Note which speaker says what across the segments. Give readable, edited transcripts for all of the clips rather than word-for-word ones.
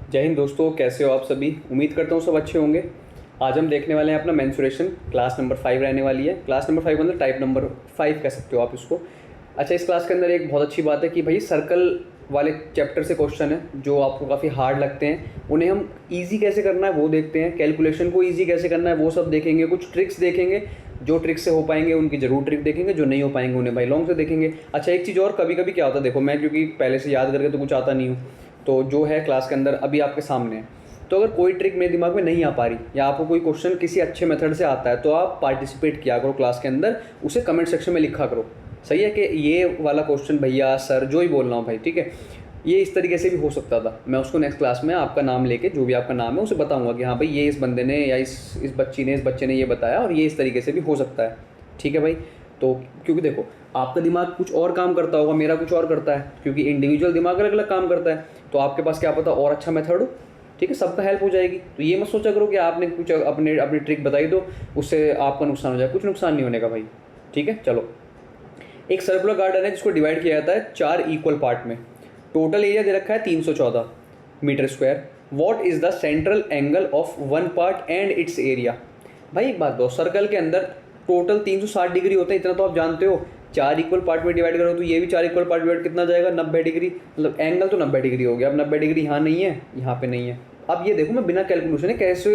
Speaker 1: जय हिंद दोस्तों, कैसे हो आप सभी। उम्मीद करता हूँ सब अच्छे होंगे। आज हम देखने वाले हैं अपना मेंसुरेशन, क्लास नंबर 5 रहने वाली है। क्लास नंबर 5 मतलब टाइप नंबर 5 कह सकते हो आप इसको। अच्छा, इस क्लास के अंदर एक बहुत अच्छी बात है कि भाई सर्कल वाले चैप्टर से क्वेश्चन है जो आपको काफ़ी हार्ड लगते हैं, उन्हें हम ईजी कैसे करना है वो देखते हैं। कैलकुलेशन को ईजी कैसे करना है वो सब देखेंगे। कुछ ट्रिक्स देखेंगे, जो ट्रिक्स से हो पाएंगे उनकी ज़रूर ट्रिक देखेंगे, जो नहीं हो पाएंगे उन्हें भाई लॉन्ग से देखेंगे। अच्छा, एक चीज़ और, कभी कभी क्या होता है, देखो मैं क्योंकि पहले से याद करके तो कुछ आता नहीं हूँ, तो जो है क्लास के अंदर अभी आपके सामने है, तो अगर कोई ट्रिक मेरे दिमाग में नहीं आ पा रही या आपको कोई क्वेश्चन किसी अच्छे मेथड से आता है तो आप पार्टिसिपेट किया करो क्लास के अंदर, उसे कमेंट सेक्शन में लिखा करो। सही है कि ये वाला क्वेश्चन भैया सर जो ही बोल रहा हूँ भाई, ठीक है, ये इस तरीके से भी हो सकता था। मैं उसको नेक्स्ट क्लास में आपका नाम लेके, जो भी आपका नाम है उसे बताऊंगा कि हाँ भाई ये इस बंदे ने या इस बच्ची ने, इस बच्चे ने ये बताया और ये इस तरीके से भी हो सकता है। ठीक है भाई। तो क्योंकि देखो आपका दिमाग कुछ और काम करता होगा, मेरा कुछ और करता है, क्योंकि इंडिविजुअल दिमाग अलग अलग काम करता है। तो आपके पास क्या पता और अच्छा मेथड हो, ठीक है, सबका हेल्प हो जाएगी। तो ये मत सोचा करो कि आपने कुछ अपने अपनी ट्रिक बताई दो उससे आपका नुकसान हो जाए, कुछ नुकसान नहीं होने का भाई। ठीक है, चलो। एक सर्कुलर गार्डन है जिसको डिवाइड किया जाता है 4 इक्वल पार्ट में। टोटल एरिया दे रखा है 314 metre square. What is the central angle of one part and its area. भाई एक बात दो, सर्कल के अंदर टोटल 360 डिग्री होते हैं, इतना तो आप जानते हो। 4 इक्वल पार्ट में डिवाइड करो तो ये भी 4 इक्वल पार्ट डिवाइड कितना जाएगा, 90 डिग्री। मतलब एंगल तो 90 डिग्री हो गया। अब 90 डिग्री यहाँ नहीं है, यहाँ पे नहीं है। अब ये देखो मैं बिना कैलकुलेशन है कैसे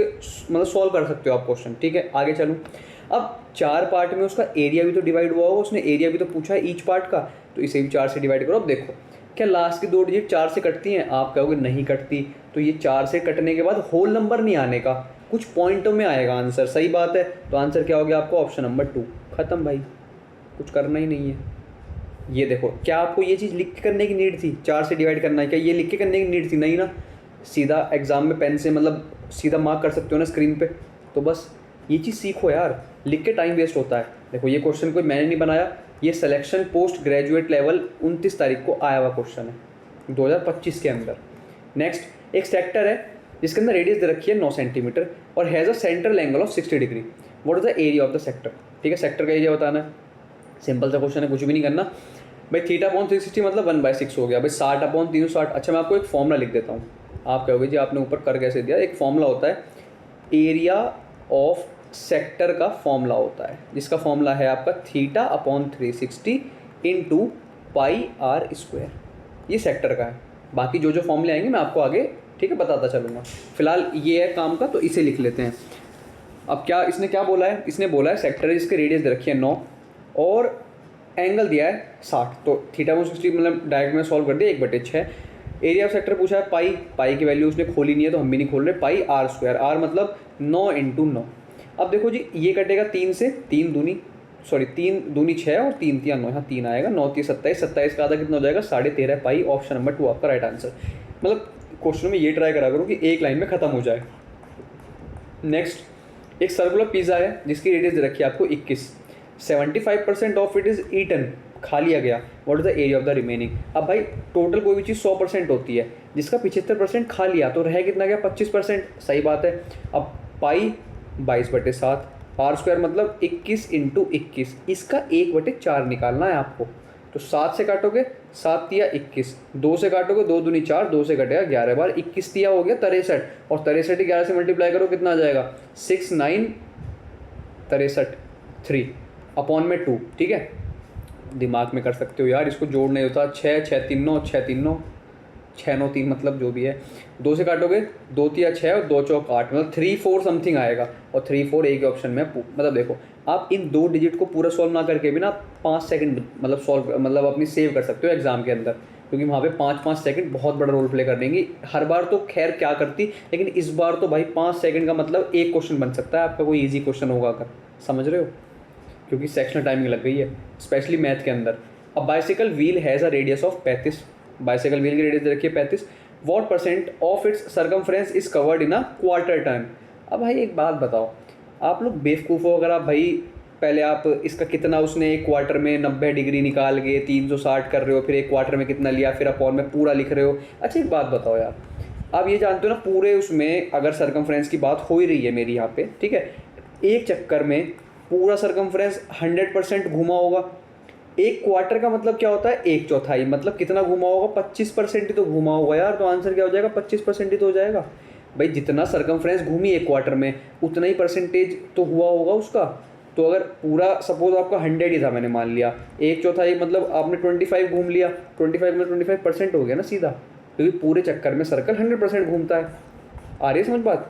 Speaker 1: मतलब सॉल्व कर सकते हो आप क्वेश्चन। ठीक है, आगे चलूँ। अब 4 पार्ट में उसका एरिया भी तो डिवाइड हुआ होगा, उसने एरिया भी तो पूछा है ईच पार्ट का, तो इसे भी 4 से डिवाइड करो। अब देखो क्या लास्ट की 2 डिजिट 4 से कटती हैं, आप कहोगे नहीं कटती। तो ये 4 से कटने के बाद होल नंबर नहीं आने का, कुछ पॉइंटों में आएगा आंसर। सही बात है। तो आंसर क्या हो गया आपको, ऑप्शन नंबर 2। खत्म भाई, कुछ करना ही नहीं है। ये देखो, क्या आपको ये चीज़ लिख के करने की नीड थी, 4 से डिवाइड करना है, क्या ये लिख के करने की नीड थी? नहीं ना। सीधा एग्जाम में पेन से मतलब सीधा मार्क कर सकते हो ना स्क्रीन पे। तो बस ये चीज़ सीखो यार, लिख के टाइम वेस्ट होता है। देखो ये क्वेश्चन कोई मैंने नहीं बनाया, ये सिलेक्शन पोस्ट ग्रेजुएट लेवल 29 तारीख को आया हुआ क्वेश्चन है 2025 के अंदर। नेक्स्ट, एक सेक्टर है जिसके अंदर रेडियस दे रखी है 9 सेंटीमीटर और has a central angle of 60 degree. What is the area of the sector. ठीक है, सेक्टर का एरिया बताना है। सिंपल सा क्वेश्चन है, कुछ भी नहीं करना भाई। θ/360 मतलब 1/6 हो गया भाई, 60/360। अच्छा मैं आपको एक फॉर्मूला लिख देता हूँ। आप कहोगे जी आपने ऊपर कर कैसे दिया। एक फॉर्मूला होता है, एरिया ऑफ सेक्टर का फॉर्मूला होता है, जिसका फॉर्मूला है आपका θ/360 इंटू πr²। ये सेक्टर का है। बाकी जो जो फॉर्मूले आएंगे मैं आपको आगे, ठीक है, बताता चलूँगा। फिलहाल ये है काम का, तो इसे लिख लेते हैं। अब क्या इसने क्या बोला है, इसने बोला है सेक्टर है जिसकी रेडियस दे रखी है 9 और एंगल दिया है 60। तो θ/360 मतलब डायरेक्ट में सॉल्व कर दिया 1/6। एरिया ऑफ सेक्टर पूछा है पाई की वैल्यू उसने खोली नहीं है तो हम भी नहीं खोल रहे। πr², आर मतलब 9 इंटू 9। अब देखो जी ये कटेगा 3 से, 3 दूनी 6 और 3 तिया 9, यहाँ 3 आएगा, 9 3 27, 27 का आधा कितना हो जाएगा 13.5 पाई। ऑप्शन नंबर 2 आपका राइट आंसर। मतलब क्वेश्चन में ये ट्राई करा करो कि एक लाइन में खत्म हो जाए। नेक्स्ट, एक सर्कुलर पिज़्ज़ा है जिसकी रेडियस दे रखी है आपको 21। 75% ऑफ इट इज़ ईटन, खा लिया गया। What is the area of the remaining. अब भाई टोटल कोई भी चीज़ 100% होती है, जिसका 75% खा लिया तो रह कितना गया 25%। सही बात है। अब पाई 22/7, r² मतलब 21 इंटू 21, इसका 1/4 निकालना है आपको। तो 7 से काटोगे 7 तिया 21, 2 से काटोगे 2 दूनी 4, 2 से कटेगा 11 बार, 21 तिया हो गया 63 और 63 11 से मल्टीप्लाई करो कितना आ जाएगा 6963 3 अपॉन में 2। ठीक है, दिमाग में कर सकते हो यार, इसको जोड़ नहीं होता। 6 6 3 9 6 3 9 6 9 3 मतलब जो भी है। 2 से काटोगे 2 तिया 6 और 2 चौक 8 मतलब 3 4 समथिंग आएगा और 3 4 एक ऑप्शन में। मतलब देखो आप इन 2 डिजिट को पूरा सॉल्व ना करके भी ना 5 सेकंड मतलब सॉल्व मतलब अपनी सेव कर सकते हो एग्जाम के अंदर, क्योंकि वहाँ पे 5-5 सेकंड बहुत बड़ा रोल प्ले कर देंगी। हर बार तो खैर क्या करती, लेकिन इस बार तो भाई 5 सेकंड का मतलब एक क्वेश्चन बन सकता है आपका, कोई ईजी क्वेश्चन होगा अगर, समझ रहे हो, क्योंकि सेक्शनल टाइमिंग लग गई है स्पेशली मैथ के अंदर। अब bicycle wheel has a radius of 35। Bicycle wheel की रेडियस रखिए 35। What percent of its circumference is covered in a quarter turn. अब भाई एक बात बताओ, आप लोग बेवकूफ़ हो अगर आप भाई पहले आप इसका कितना उसने एक क्वार्टर में 90 डिग्री निकाल के 360 कर रहे हो, फिर एक क्वार्टर में कितना लिया, फिर अपॉन में पूरा लिख रहे हो। अच्छा एक बात बताओ यार, आप ये जानते हो ना पूरे उसमें अगर सर्कमफ्रेंस की बात हो ही रही है मेरी यहाँ पे, ठीक है, एक चक्कर में पूरा सर्कमफ्रेंस 100% घूमा होगा, एक क्वार्टर का मतलब क्या होता है, एक चौथाई, मतलब कितना घूमा होगा, 25% ही तो घूमा होगा यार, तो आंसर क्या हो जाएगा, 25% ही तो हो जाएगा भाई। जितना सरकमफ्रेंस घूमी एक क्वार्टर में उतना ही परसेंटेज तो हुआ होगा उसका। तो अगर पूरा सपोज आपका 100 ही था, मैंने मान लिया एक चौथाई मतलब आपने 25 घूम लिया, 25 में 25% हो गया ना सीधा, क्योंकि पूरे चक्कर में सर्कल 100% घूमता है। आ रही है समझ बात?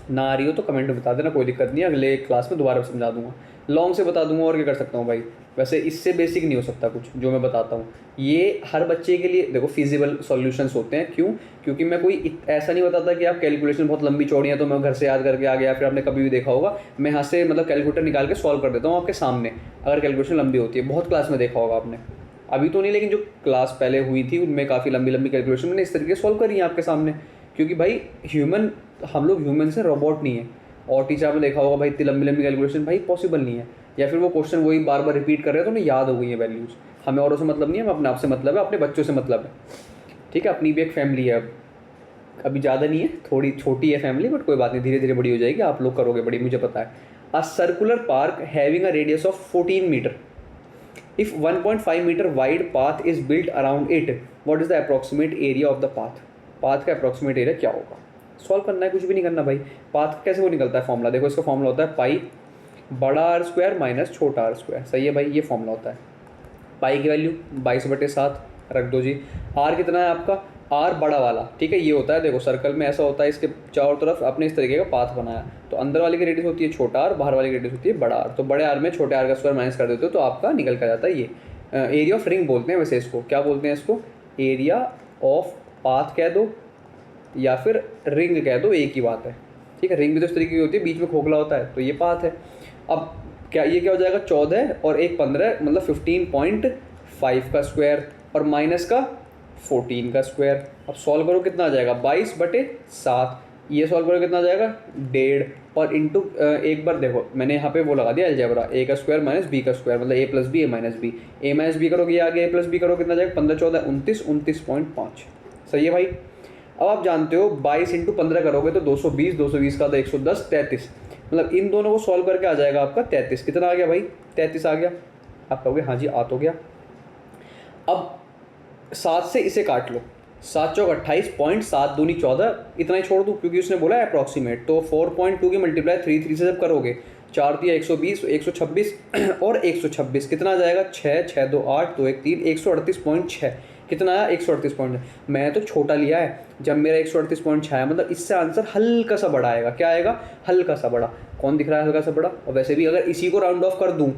Speaker 1: ना आ रही हो तो कमेंट में बता देना, कोई दिक्कत नहीं है, अगले क्लास में दोबारा समझा दूंगा, लॉन्ग से बता दूंगा और क्या कर सकता हूँ भाई। वैसे इससे बेसिक नहीं हो सकता कुछ जो मैं बताता हूँ, ये हर बच्चे के लिए देखो फिजिबल सॉल्यूशंस होते हैं। क्यों? क्योंकि मैं कोई ऐसा नहीं बताता कि आप कैलकुलेशन बहुत लंबी चौड़ी है तो मैं घर से याद करके आ गया, फिर आपने कभी भी देखा होगा मैं यहाँ से मतलब कैलकुलेटर निकाल के सॉल्व कर देता हूँ आपके सामने, अगर कैलकुलेशन लंबी होती है। बहुत क्लास में देखा होगा आपने, अभी तो नहीं, लेकिन जो क्लास पहले हुई थी उनमें काफ़ी लंबी लंबी कैलकुलेशन मैंने इस तरीके से सॉल्व करी है आपके सामने। क्योंकि भाई ह्यूमन, हम लोग ह्यूमन से रोबोट नहीं है। और टीचर आपने देखा होगा भाई इतनी लंबी लंबी कैलकुलेशन भाई पॉसिबल नहीं है, या फिर वो क्वेश्चन वही बार बार रिपीट कर रहे हैं तो उन्हें याद हो गई है वैल्यूज़। हमें औरों से मतलब नहीं है, हमें अपने आप से मतलब है, अपने बच्चों से मतलब है। ठीक है, अपनी भी एक फैमिली है, अब अभी ज़्यादा नहीं है, थोड़ी छोटी है फैमिली, बट कोई बात नहीं, धीरे धीरे बड़ी हो जाएगी, आप लोग करोगे बड़ी, मुझे पता है। A circular park having a radius of 14 metre, if 1.5 metre wide path is built around it, what is the approximate area of the path. Path का अप्रॉक्सीमेट एरिया क्या होगा? सॉल्व करना है, कुछ भी नहीं करना भाई। पाथ कैसे वो निकलता है फॉर्मूला, देखो इसका फॉर्मूला होता है पाई बड़ा आर स्क्वायर माइनस छोटा आर स्क्वायर। सही है भाई, ये फॉर्मूला होता है। पाई की वैल्यू 22/7 रख दो जी। आर कितना है आपका, आर बड़ा वाला, ठीक है, ये होता है, देखो सर्कल में ऐसा होता है, इसके चारों तरफ आपने इस तरीके का पाथ बनाया, तो अंदर वाली की रेडियस होती है छोटा आर, बाहर वाली की रेडियस होती है बड़ा आर, तो बड़े आर में छोटे आर का स्क्वायर माइनस कर देते हो तो आपका निकल कर जाता है ये। एरिया ऑफ रिंग बोलते हैं वैसे इसको, क्या बोलते हैं इसको, एरिया ऑफ पाथ कह दो या फिर रिंग कह दो, एक ही बात है। ठीक है, रिंग भी तो इस तरीके की होती है, बीच में खोखला होता है, तो ये पाथ है। अब क्या ये क्या हो जाएगा, 14 और 1 15, मतलब 15.5 का स्क्वायर और माइनस का 14 का स्क्वायर। अब सॉल्व करो कितना आ जाएगा, 22/7। ये सॉल्व करो कितना आ जाएगा, 1.5, और इंटू एक बार देखो मैंने यहाँ पे वो लगा दिया अलजेब्रा, ए का स्क्वायर माइनस बी का स्क्वायर, मतलब ए प्लस बी ए माइनस बी, ए माइनस बी करोगे ये आगे ए प्लस बी करो कितना जाएगा, 15 14 29, 29.5। सही है भाई। अब आप जानते हो 22 इंटू 15 करोगे तो 220, 220 का तो 110, 33, मतलब इन दोनों को सॉल्व करके आ जाएगा आपका 33। कितना आ गया भाई, 33 आ गया। आप कहोगे हाँ जी आ तो गया। अब 7 से इसे काट लो, 7 चौक 28, 7 दूनी 14, इतना ही छोड़ दूँ क्योंकि उसने बोला है अप्रॉक्सीमेट, तो 4.2 की मल्टीप्लाई 3 से जब करोगे 4 दिया 120, 126 और 126 कितना आ जाएगा, 6 6 2 8 2 1 3, 138.6। कितना आया, 138. मैं तो छोटा लिया है, जब मेरा 138.6 है मतलब इससे आंसर हल्का सा बड़ा आएगा। क्या आएगा, हल्का सा बड़ा। कौन दिख रहा है हल्का सा बड़ा? और वैसे भी अगर इसी को राउंड ऑफ कर दूँ,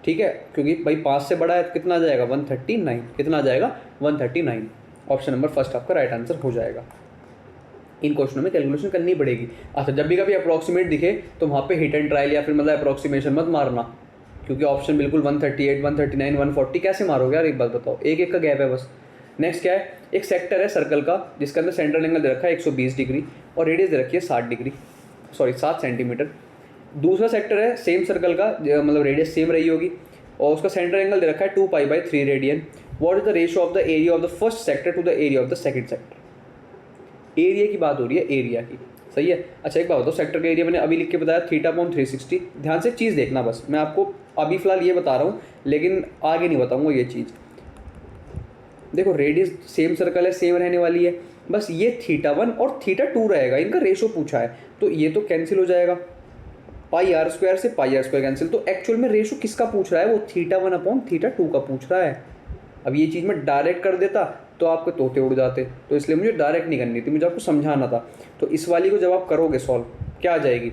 Speaker 1: ठीक है, क्योंकि भाई 5 से बड़ा है, कितना आ जाएगा 139, कितना आ जाएगा 139। ऑप्शन नंबर फर्स्ट आपका राइट आंसर हो जाएगा। इन क्वेश्चनों में कैलकुलेशन करनी पड़ेगी। अच्छा, जब भी कभी अप्रॉक्सीमेट दिखे तो वहाँ पे हिट एंड ट्रायल या फिर मतलब अप्रॉक्सीमेशन मत मारना, क्योंकि ऑप्शन बिल्कुल 138, 139, 140 कैसे मारोगे यार, एक बात बताओ, एक एक का गैप है बस। नेक्स्ट क्या है, एक सेक्टर है सर्कल का जिसके अंदर सेंट्रल एंगल दे रखा है 120 डिग्री और रेडियस दे रखी है 60 डिग्री, सॉरी 7 सेंटीमीटर। दूसरा सेक्टर है सेम सर्कल का, मतलब रेडियस सेम रही होगी और उसका सेंट्रल एंगल दे रखा है 2π/3 radian. What is the ratio of the area of the first sector to the area of the second sector. Area की बात हो रही है, एरिया की। सही है। अच्छा एक बात बताओ, सेक्टर का एरिया मैंने अभी लिख के बताया θ/360। ध्यान से चीज़ देखना, बस मैं आपको अभी फ़िलहाल ये बता रहा हूँ लेकिन आगे नहीं बताऊँगा ये चीज़। देखो रेडियस सेम सर्कल है, सेम रहने वाली है, बस ये θ1 और θ2 रहेगा, इनका रेशो पूछा है तो ये तो कैंसिल हो जाएगा, πr² से πr² कैंसिल। तो एक्चुअल में रेशो किसका पूछ रहा है, वो θ1/θ2 का पूछ रहा है। अब ये चीज़ मैं डायरेक्ट कर देता तो आपके तोते उड़ जाते, तो इसलिए मुझे डायरेक्ट नहीं करनी थी, मुझे आपको समझाना था। तो इस वाली को जब आप करोगे सॉल्व, क्या आ जाएगी,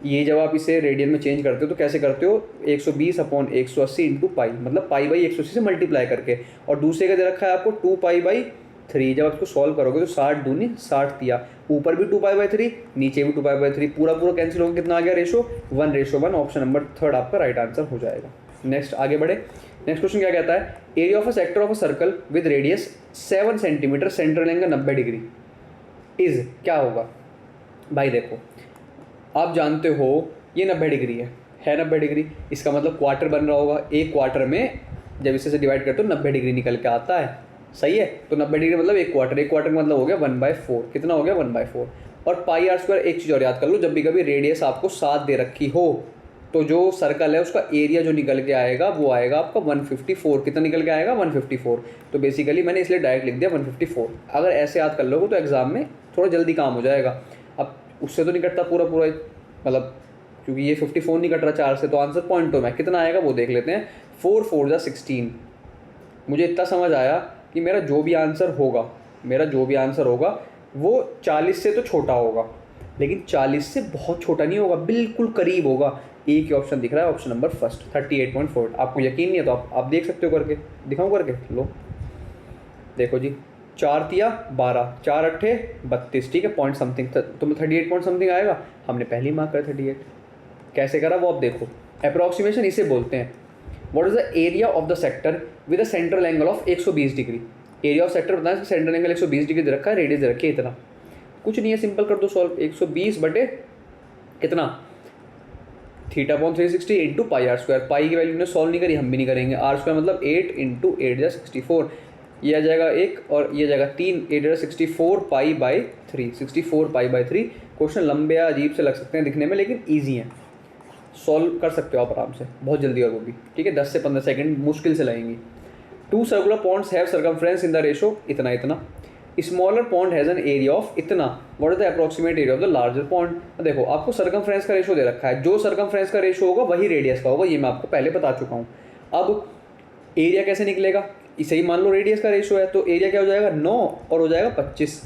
Speaker 1: ये जब आप इसे रेडियन में चेंज करते हो तो कैसे करते हो, 120/180 इंटू पाई, मतलब π/180 से मल्टीप्लाई करके, और दूसरे का दे रखा है आपको 2π/3। जब आप इसको सॉल्व करोगे तो 60 दूनी 60 दिया, ऊपर भी 2π/3 नीचे भी 2π/3, पूरा कैंसिल होकर कितना आ गया रेशो, 1:1। ऑप्शन नंबर थर्ड आपका राइट आंसर हो जाएगा। नेक्स्ट आगे बढ़े। नेक्स्ट क्वेश्चन क्या कहता है, area of a sector of a circle with radius 7 centimetre, central angle 90 degree is, क्या होगा भाई। देखो आप जानते हो ये 90 डिग्री है 90 डिग्री, इसका मतलब क्वार्टर बन रहा होगा, एक क्वार्टर में जब इसे से डिवाइड करते हो 90 डिग्री निकल के आता है। सही है, तो 90 डिग्री मतलब एक क्वार्टर का मतलब हो गया 1/4। कितना हो गया 1/4। और πr², एक चीज़ और याद कर लो, जब भी कभी रेडियस आपको 7 दे रखी हो तो जो सर्कल है उसका एरिया जो निकल के आएगा वो आएगा आपका 154। कितना निकल के आएगा? 154। तो बेसिकली मैंने इसलिए डायरेक्ट लिख दिया 154। अगर ऐसे याद कर लोगे तो एग्जाम में थोड़ा जल्दी काम हो जाएगा। अब उससे तो नहीं कटता पूरा पूरा, मतलब क्योंकि ये 54 नहीं कट रहा 4 से, तो आंसर 0.2 में कितना आएगा वो देख लेते हैं। 4 4 जा 16। मुझे इतना समझ आया कि मेरा जो भी आंसर होगा वो 40 से तो छोटा होगा, लेकिन 40 से बहुत छोटा नहीं होगा, बिल्कुल करीब होगा। एक ही ऑप्शन दिख रहा है, ऑप्शन नंबर फर्स्ट 38.4। आपको यकीन नहीं है तो आप देख सकते हो करके, दिखाऊँ करके? लो देखो जी, 4 तिया 12, 4 अट्ठे 32, ठीक है, पॉइंट समथिंग, तो 38 पॉइंट समथिंग आएगा। हमने पहले ही मार्क करा 38। कैसे करा वो आप देखो। अप्रॉक्सीमेशन इसे बोलते हैं। What is the area of the sector with a central angle of 120 degree. Area of sector बताएं, सेंट्रल एंगल 120 डिग्री दे रखा है, रेडियस दे रखी है इतना। कुछ नहीं है, सिंपल कर दो सॉल्व। 120 बटे कितना, θ/360 इंटू पाई आर स्क्वायर। पाई की वैल्यू ने सॉल्व नहीं करी, हम भी नहीं करेंगे। आर स्क्वायर मतलब 8 इंटू 8 या 64, ये आ जाएगा 1 और ये जाएगा 3, 8 या 64 pi by 3, 64 pi by 3। Question लंबे या अजीब से लग सकते हैं दिखने में, लेकिन ईजी हैं, सॉल्व कर सकते हो आप आराम से, बहुत जल्दी और वो भी, ठीक है। 10 से 15 सेकंड मुश्किल से लगेंगी। 2 circular ponds have circumference in the ratio इतना इतना। Smaller pond has an area of इतना। What is the approximate area of the larger pond. देखो आपको सर्कमफ्रेंस का रेशो दे रखा है, जो सर्कमफ्रेंस का रेशो होगा वही रेडियस का होगा, ये मैं आपको पहले बता चुका हूँ। अब एरिया कैसे निकलेगा, इसे ही मान लो रेडियस का रेशो है, तो एरिया क्या हो जाएगा 9 और हो जाएगा 25।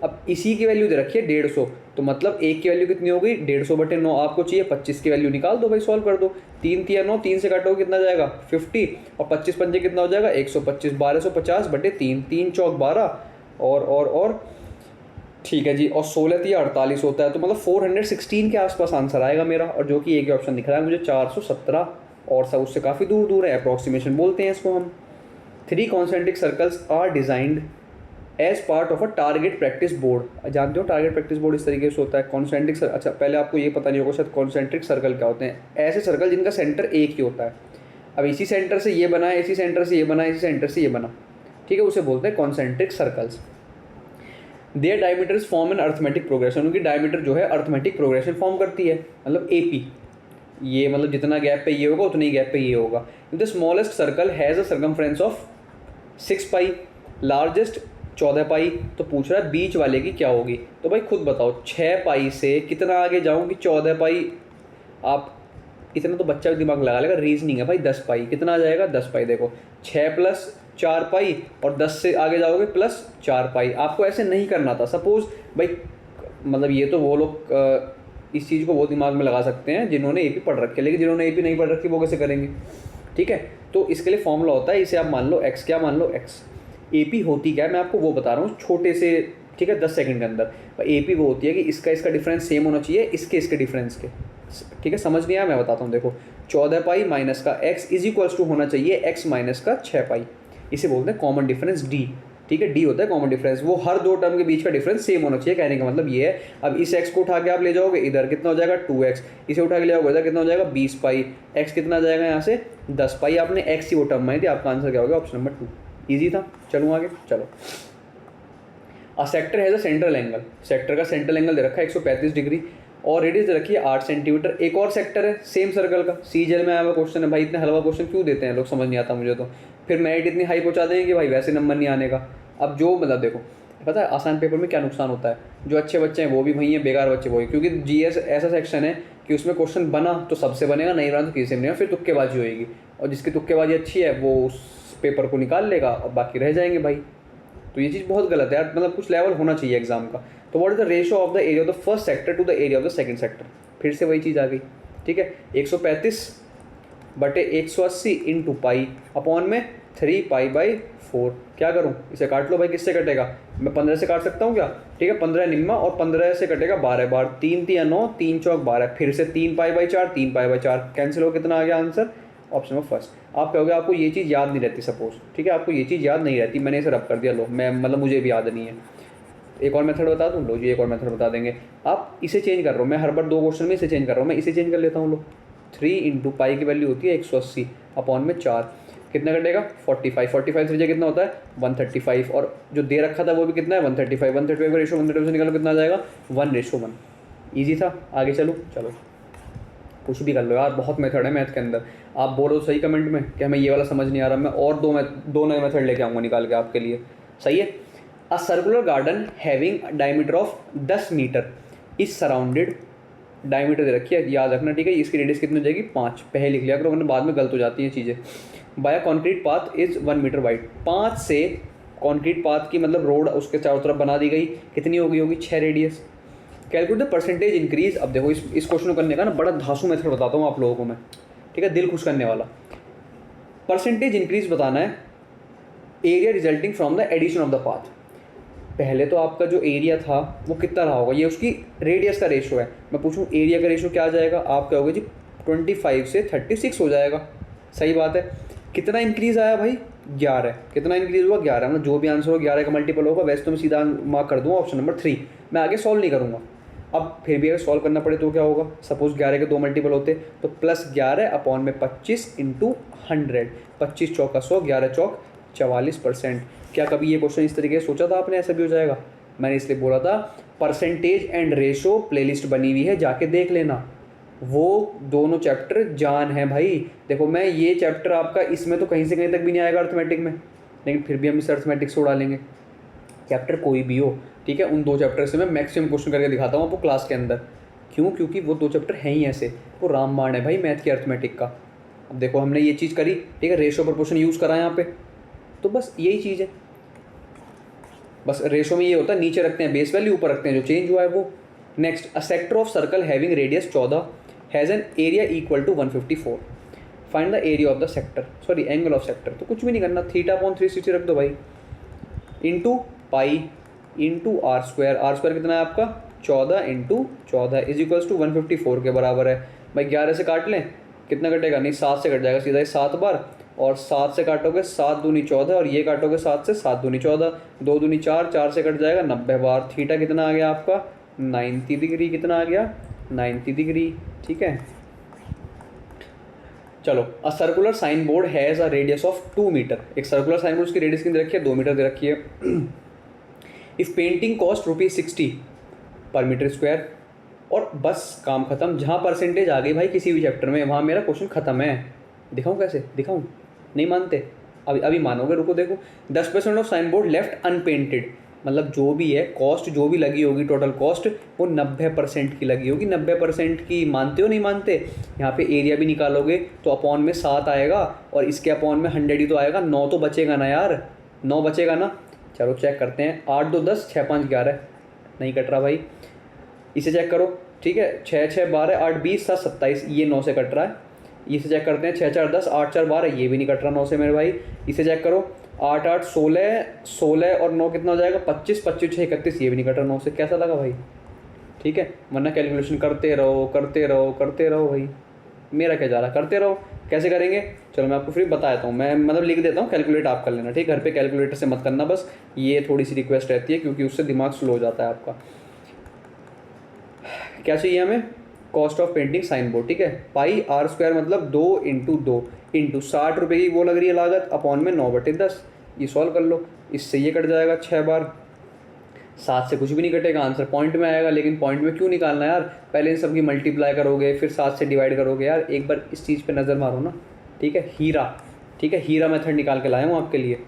Speaker 1: अब इसी की वैल्यू दे रखी है 150, तो मतलब एक की वैल्यू कितनी हो गई 150 बटे 9 आपको चाहिए, 25 की वैल्यू निकाल दो भाई, सॉल्व कर दो। 3 तिया 9, 3 से काटोगे कितना जाएगा 50, और 25 पंजे कितना हो जाएगा 125, 1250 बटे 3, 3 चौक 12 और ठीक है जी, और 16 तिया 48 होता है, तो मतलब 416 के आसपास आंसर आएगा मेरा, और जो कि एक ही ऑप्शन दिख रहा है मुझे 417, और सब उससे काफ़ी दूर दूर है, अप्रॉक्सीमेशन बोलते हैं इसको हम। 3 concentric circles are designed as part of a target practice board. जानते हो टारगेट प्रैक्टिस बोर्ड इस तरीके से होता है। कॉन्सेंट्रिक अच्छा पहले आपको ये पता नहीं होगा शायद कॉन्सेंट्रिक सर्कल क्या होते हैं। ऐसे सर्कल जिनका सेंटर एक ही होता है। अब इसी सेंटर से ये बना है, इसी सेंटर से ये बना है, इसी सेंटर से ये बना, ठीक है, उसे बोलते हैं concentric circles. Their diameter is form in arithmetic progression. उनकी डायमीटर जो है अर्थमेटिक प्रोग्रेशन फॉर्म करती है, मतलब AP, ये मतलब जितना गैप पे ये होगा उतनी ही गैप पे ये होगा। The smallest circle has a circumference of 6 pi, largest 14 पाई। तो पूछ रहा है बीच वाले की क्या होगी, तो भाई खुद बताओ 6 पाई से कितना आगे जाऊँगी 14 पाई। आप इतना तो बच्चा दिमाग लगा लेगा, रीजनिंग है भाई। 10 पाई कितना आ जाएगा 10 पाई, देखो 6 प्लस 4 पाई, और 10 से आगे जाओगे प्लस 4 पाई। आपको ऐसे नहीं करना था। सपोज भाई मतलब ये तो वो लोग इस चीज़ को वो दिमाग में लगा सकते हैं जिन्होंने AP पढ़ रखी है, लेकिन जिन्होंने AP नहीं पढ़ रखी वो कैसे करेंगे, ठीक है। तो इसके लिए फॉर्मूला होता है, इसे आप मान लो x, क्या मान लो x। AP होती क्या है मैं आपको वो बता रहा हूँ छोटे से, ठीक है, 10 सेकंड के अंदर। AP वो होती है कि इसका डिफरेंस सेम होना चाहिए इसके डिफरेंस के, ठीक है। समझ नहीं आया, मैं बताता हूँ। देखो 14 पाई माइनस का x इज इक्वल्स टू होना चाहिए x माइनस का 6 पाई। इसे बोलते हैं कॉमन डिफरेंस D, ठीक है। D होता है कॉमन डिफरेंस, वो हर दो टर्म के बीच का डिफरेंस सेम होना चाहिए, कहने का मतलब ये है। अब इस x को उठा के आप ले जाओगे इधर, कितना हो जाएगा 2x, इसे उठा के ले जाओगे इधर, कितना हो जाएगा 20 पाई, x कितना आ जाएगा यहाँ से 10 पाई। आपने x ही वो टर्म मानी थी, आपका आंसर क्या होगा ऑप्शन नंबर 2। ईजी था। चलो आगे, चलो। A sector has a central angle. Sector का सेंट्रल एंगल दे रखा है 135 डिग्री, और रेडियस दे रखी है 8 सेंटीमीटर। एक और सेक्टर है सेम सर्कल का, CGL में आया हुआ क्वेश्चन है भाई। इतने हलवा क्वेश्चन क्यों देते हैं लोग, समझ नहीं आता मुझे तो। फिर मेरिट इतनी हाई पहुंचा देंगे कि भाई वैसे नंबर नहीं आने का। अब जो मतलब देखो, पता है आसान पेपर में क्या नुकसान होता है, जो अच्छे बच्चे हैं वो भी वही हैं, बेकार बच्चे वही, क्योंकि GS ऐसा सेक्शन है कि उसमें क्वेश्चन बना तो सबसे बनेगा, नहीं बना तो किसी से नहीं, फिर तुक्केबाजी होएगी, और जिसकी तुक्केबाजी अच्छी है वो उस पेपर को निकाल लेगा और बाकी रह जाएंगे भाई। तो ये चीज़ बहुत गलत है यार, मतलब कुछ लेवल होना चाहिए एग्जाम का। तो what is the ratio of the area of the first sector to the area of the second sector. फिर से वही चीज़ आ गई, ठीक है। 135 बटे 180 इंटू पाई अपॉन में 3 पाई बाई 4। क्या करूँ, इसे काट लो भाई, किससे कटेगा, मैं 15 से काट सकता हूँ क्या, ठीक है। 15 निम्मा, और 15 से कटेगा 12 बार, 3 तिया 9, 3 चौक 12, फिर से 3 pi by 4, 3 pi by 4 cancel हो, कितना आ गया आंसर ऑप्शन नंबर फर्स्ट। आप कहोगे आपको ये चीज़ याद नहीं रहती, सपोज, ठीक है, आपको ये चीज़ याद नहीं रहती, मैंने इसे रब कर दिया, लो मैं मतलब मुझे भी याद नहीं है। एक और मेथड बता दूँ, लो जी एक और मेथड बता देंगे। आप इसे चेंज कर रहा हूँ मैं, हर बार 2 क्वेश्चन में इसे चेंज कर रहा हूँ, मैं इसे चेंज कर लेता हूँ। लो 3 इंटू पाई की वैल्यू होती है 180 अपॉन में 4, कितना कटेगा 45, 45 से कितना होता है 135, और जो दे रखा था वो भी कितना है 135, 135 का रेशो 135 से निकालो कितना आ जाएगा 1:1। ईजी था। आगे चलो। कुछ भी कर लो यार, बहुत मेथड है मैथ के अंदर। आप बोलो तो सही कमेंट में कि हमें ये वाला समझ नहीं आ रहा, मैं और दो नए मेथड लेके आऊँगा निकाल के आपके लिए। सही है। A circular garden having diameter of 10 metre is surrounded, diameter दे रखी है, याद रखना, ठीक है। इसकी रेडियस कितनी हो जाएगी 5, पहले लिख लिया करो वरना बाद में गलत हो जाती हैं चीज़ें। By concrete path is 1 metre wide, 5 से कॉन्क्रीट पाथ की मतलब रोड उसके चारों तरफ बना दी गई, कितनी होगी 6 radius. Calculate the percentage increase. अब देखो इस क्वेश्चन को करने का ना बड़ा धांसू मेथड बताता हूँ आप लोगों को मैं, ठीक है, दिल खुश करने वाला। परसेंटेज इंक्रीज बताना है area resulting from the addition of the path. पहले तो आपका जो एरिया था वो कितना रहा होगा, ये उसकी रेडियस का रेशो है। मैं पूछूं एरिया का रेशो क्या आ जाएगा, आप क्या होगा जी 25 से 36 हो जाएगा। सही बात है। कितना इंक्रीज़ आया भाई 11, कितना इंक्रीज़ हुआ 11, मतलब जो भी आंसर हो 11 का मल्टीपल होगा। वैसे तो मैं सीधा मार्क कर दूंगा ऑप्शन नंबर 3, मैं आगे सॉल्व नहीं करूँगा। अब फिर भी अगर सॉल्व करना पड़े तो क्या होगा, सपोज 11 के 2 मल्टीपल होते तो +11 अपॉन में 25 इंटू 100, 25 चौका 100, 11 चौक 44%। क्या कभी ये क्वेश्चन इस तरीके से सोचा था आपने ऐसा भी हो जाएगा? मैंने इसलिए बोला था परसेंटेज एंड रेशो प्लेलिस्ट बनी हुई है, जाके देख लेना। वो दोनों चैप्टर जान है भाई। देखो मैं ये चैप्टर आपका इसमें तो कहीं से कहीं तक भी नहीं आएगा अर्थमेटिक में, लेकिन फिर भी हम इस अर्थमेटिक्स को डालेंगे, चैप्टर कोई भी हो, ठीक है। उन 2 चैप्टर से मैं मैक्सिमम क्वेश्चन करके दिखाता हूँ आपको क्लास के अंदर। क्यों? क्योंकि वो 2 चैप्टर हैं ही ऐसे, वो रामबाण है भाई मैथ की अर्थमेटिक का। अब देखो हमने ये चीज़ करी, ठीक है, रेशो प्रोपोर्शन यूज़ करा यहाँ पे, तो बस यही चीज़ है। बस रेशो में ये होता है नीचे रखते हैं बेस वैल्यू, ऊपर रखते हैं जो चेंज हुआ है वो। Next, a sector of circle having radius 14 has an area equal to 154, find the area of the sector, sorry angle of sector. तो कुछ भी नहीं करना, θ/360 रख दो भाई, into pi into r square. R square कितना है आपका 14 इंटू 14 इज इक्वल्स टू 154 के बराबर है। भाई 11 से काट लें, कितना कटेगा, नहीं 7 से कट जाएगा सीधा ही 7 बार, और 7 से काटोगे 7 दूनी 14, और ये काटोगे 7 से 7 दूनी 14, 2 दूनी 4, 4 से कट जाएगा 90 बार। थीटा कितना आ गया आपका 90 डिग्री, कितना आ गया 90 डिग्री, ठीक है। चलो, a circular sign board has a radius of 2 metre. एक सर्कुलर साइन बोर्ड, उसकी रेडियस कितनी रखी है 2 मीटर दे रखी है। इफ़ पेंटिंग कॉस्ट ₹60 पर मीटर स्क्वायर, और बस काम खत्म। जहाँ परसेंटेज आ गई भाई किसी भी चैप्टर में, वहाँ मेरा क्वेश्चन खत्म है। दिखाऊँ कैसे दिखाऊँ? नहीं मानते? अभी मानोगे, रुको देखो। 10% of sine board left unpainted, मतलब जो भी है कॉस्ट जो भी लगी होगी, टोटल कॉस्ट वो 90% की लगी होगी। 90% की मानते हो नहीं मानते? यहाँ पे एरिया भी निकालोगे तो अपॉन में 7 आएगा, और इसके अपॉन में 100 ही तो आएगा, 9 तो बचेगा ना यार, 9 बचेगा ना। चलो चेक करते हैं, 8 2 10, 6 5 11, नहीं कट रहा भाई। इसे चेक करो, ठीक है, 6 6 12, 8 20, 7 27, ये 9 से कट रहा है। इसे चेक करते हैं, 6 4 10, 8 4 12, ये भी नहीं कट रहा 9 से मेरे भाई। इसे चेक करो, 8 8 16, 16 और 9 कितना हो जाएगा 25, 25 6 31, ये भी नहीं कट रहा 9 से। कैसा लगा भाई? ठीक है, वरना कैलकुलेशन करते रहो करते रहो करते रहो भाई, मेरा क्या जा रहा, करते रहो। कैसे करेंगे, चलो मैं आपको फिर बता देता हूँ, मैं मतलब लिख देता हूँ, कैलकुलेट आप कर लेना, ठीक है। घर पे कैलकुलेटर से मत करना, बस ये थोड़ी सी रिक्वेस्ट रहती है, क्योंकि उससे दिमाग स्लो हो जाता है आपका। क्या चाहिए हमें, cost of painting sign board, ठीक है। पाई आर स्क्वायर मतलब 2 इंटू 2 इंटू 60 रुपये की वो लग रही है लागत, अपॉन में 9/10। ये सॉल्व कर लो, इससे ये कट जाएगा 6 बार, 7 से कुछ भी नहीं कटेगा, आंसर पॉइंट में आएगा। लेकिन पॉइंट में क्यों निकालना यार, पहले इन सब की मल्टीप्लाई करोगे फिर 7 से डिवाइड करोगे यार। एक बार इस चीज़ पे नज़र मारो ना, ठीक है। हीरा, ठीक है, हीरा मेथड निकाल के लाया हूँ आपके लिए।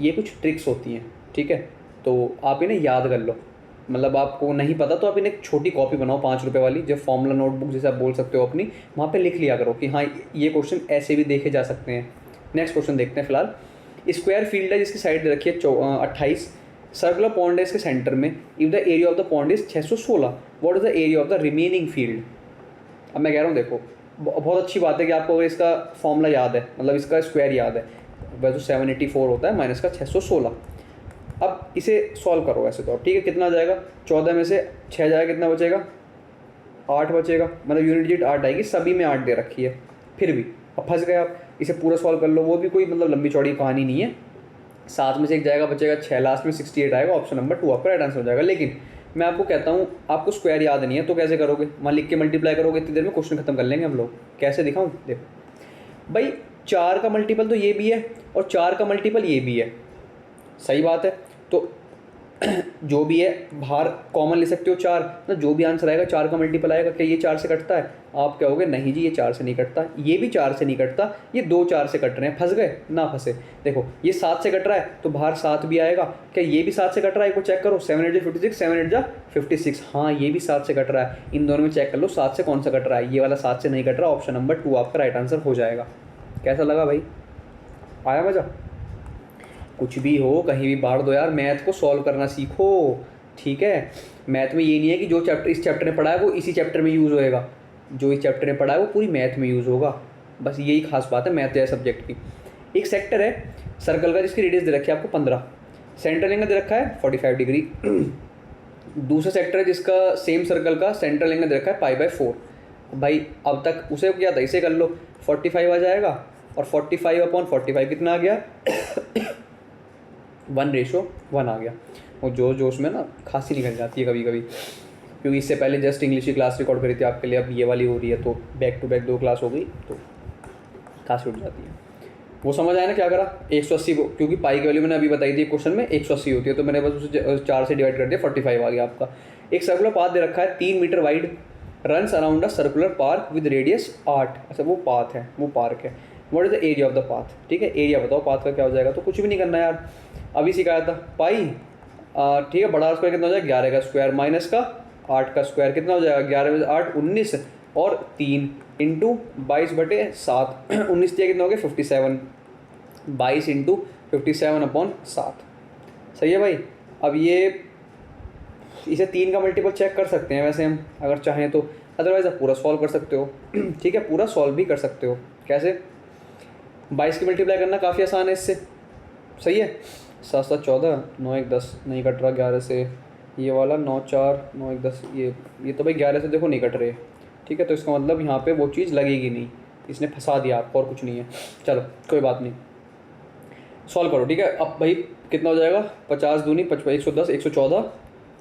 Speaker 1: ये कुछ ट्रिक्स होती हैं, ठीक है, तो आप इन्हें याद कर लो। मतलब आपको नहीं पता तो आप इन्हें एक छोटी कॉपी बनाओ 5 रुपये वाली, जो फॉर्मूला नोटबुक जैसे आप बोल सकते हो अपनी, वहाँ पे लिख लिया करो कि हाँ ये क्वेश्चन ऐसे भी देखे जा सकते हैं। नेक्स्ट क्वेश्चन देखते हैं फिलहाल। स्क्वायर फील्ड है जिसकी साइड दे रखी है 28, सर्कुलर पॉन्ड है इसके सेंटर में। If the area of the pond is 616, what is the area of the remaining field. अब मैं कह रहा हूँ देखो, बहुत अच्छी बात है कि आपको अगर इसका फॉर्मूला याद है, मतलब इसका स्क्वायर याद है, वैसे 784 होता है माइनस का 616। अब इसे सॉल्व करो ऐसे तो, ठीक है, कितना आ जाएगा, 14 में से 6 जाएगा, कितना बचेगा 8 बचेगा, मतलब यूनिट डिजिट 8 आएगी, सभी में 8 दे रखी है। फिर भी अब फंस गए आप, इसे पूरा सॉल्व कर लो, वो भी कोई मतलब लंबी चौड़ी कहानी नहीं है। 7 में से 1 जाएगा, बचेगा 6, लास्ट में 68 आएगा, ऑप्शन नंबर 2 आपका राइट आंसर हो जाएगा। लेकिन मैं आपको कहता हूँ आपको स्क्वायर याद नहीं है तो कैसे करोगे, वहाँ लिख के मल्टीप्लाई करोगे, इतनी देर में क्वेश्चन खत्म कर लेंगे हम लोग। कैसे दिखाऊँ, देखो भाई, 4 का मल्टीपल तो ये भी है और 4 का मल्टीपल ये भी है, सही बात है। तो जो भी है बाहर कॉमन ले सकते हो 4 ना, जो भी आंसर आएगा 4 का मल्टीपल आएगा, क्या ये 4 से कटता है? आप कहोगे नहीं जी ये 4 से नहीं कटता, ये भी 4 से नहीं कटता, ये 2 4 से कट रहे हैं, फंस गए ना फंसे। देखो ये 7 से कट रहा है तो बाहर 7 भी आएगा, क्या ये भी 7 से कट रहा है? एक बार चेक करो, 7 8 जा 56, 7 8 जा 56, हाँ ये भी 7 से कट रहा है। इन दोनों में चेक कर लो 7 से कौन सा कट रहा है, ये वाला 7 से नहीं कट रहा, ऑप्शन नंबर 2 आपका राइट आंसर हो जाएगा। कैसा लगा भाई, आया मज़ा? कुछ भी हो कहीं भी बाढ़ दो यार, मैथ को सॉल्व करना सीखो, ठीक है? मैथ में ये नहीं है कि जो चैप्टर इस चैप्टर में पढ़ा है वो इसी चैप्टर में यूज़ होएगा, जो इस चैप्टर में पढ़ा है वो पूरी मैथ में यूज़ होगा, बस यही खास बात है मैथ जैसे सब्जेक्ट की। एक सेक्टर है सर्कल का जिसकी रेडियस दे रखी है आपको 15, सेंट्रल एंगल दे रखा है 45 डिग्री। दूसरा सेक्टर है जिसका सेम सर्कल का सेंट्रल एंगल दे रखा है π/4। भाई अब तक उसे क्या था, इसे कर लो, 45 आ जाएगा, और 45/45 कितना आ गया 1:1 आ गया। वो जोश में ना खांसी निकल जाती है कभी कभी, क्योंकि इससे पहले जस्ट इंग्लिश की क्लास रिकॉर्ड करी थी आपके लिए, अब ये वाली हो रही है, तो बैक टू बैक 2 क्लास हो गई तो खांसी उठ जाती है। वो समझ आया ना क्या करा, 180 को, क्योंकि पाई की वैल्यू मैंने अभी बताई थी क्वेश्चन में 180 होती है, तो मैंने बस उसे 4 से डिवाइड कर दिया, 45 आ गया आपका। एक सर्कुलर पाथ दे रखा है 3 metre wide, runs around a circular park with radius 8। अच्छा वो पाथ है, वो पार्क है। What is the area of the path, ठीक है, एरिया बताओ पाथ का क्या हो जाएगा, तो कुछ भी नहीं करना यार, अभी सिखाया था पाई, ठीक है, बड़ा स्क्वायर कितना हो जाएगा 11 का स्क्वायर माइनस का 8 का स्क्वायर कितना हो जाएगा 11 में 8 19, और 3 इंटू 22/7 19 दिया कितना हो गया 57, 22 इंटू 57/7। सही है भाई। अब ये इसे 3 का मल्टीपल चेक कर सकते हैं वैसे हम अगर चाहें तो, अदरवाइज आप पूरा सॉल्व कर सकते हो ठीक है, पूरा सॉल्व भी कर सकते हो। कैसे? 22 की मल्टीप्लाई करना काफ़ी आसान है इससे, सही है। 7 7 14, 9 1 10 नहीं कट रहा 11 से, ये वाला 9 4 9 1 10, ये तो भाई 11 से देखो नहीं कट रहे, ठीक है, तो इसका मतलब यहाँ पे वो चीज़ लगेगी नहीं, इसने फंसा दिया आपको और कुछ नहीं है। चलो कोई बात नहीं, सॉल्व करो, ठीक है। अब भाई कितना हो जाएगा 50 दूनी 55, 110, 114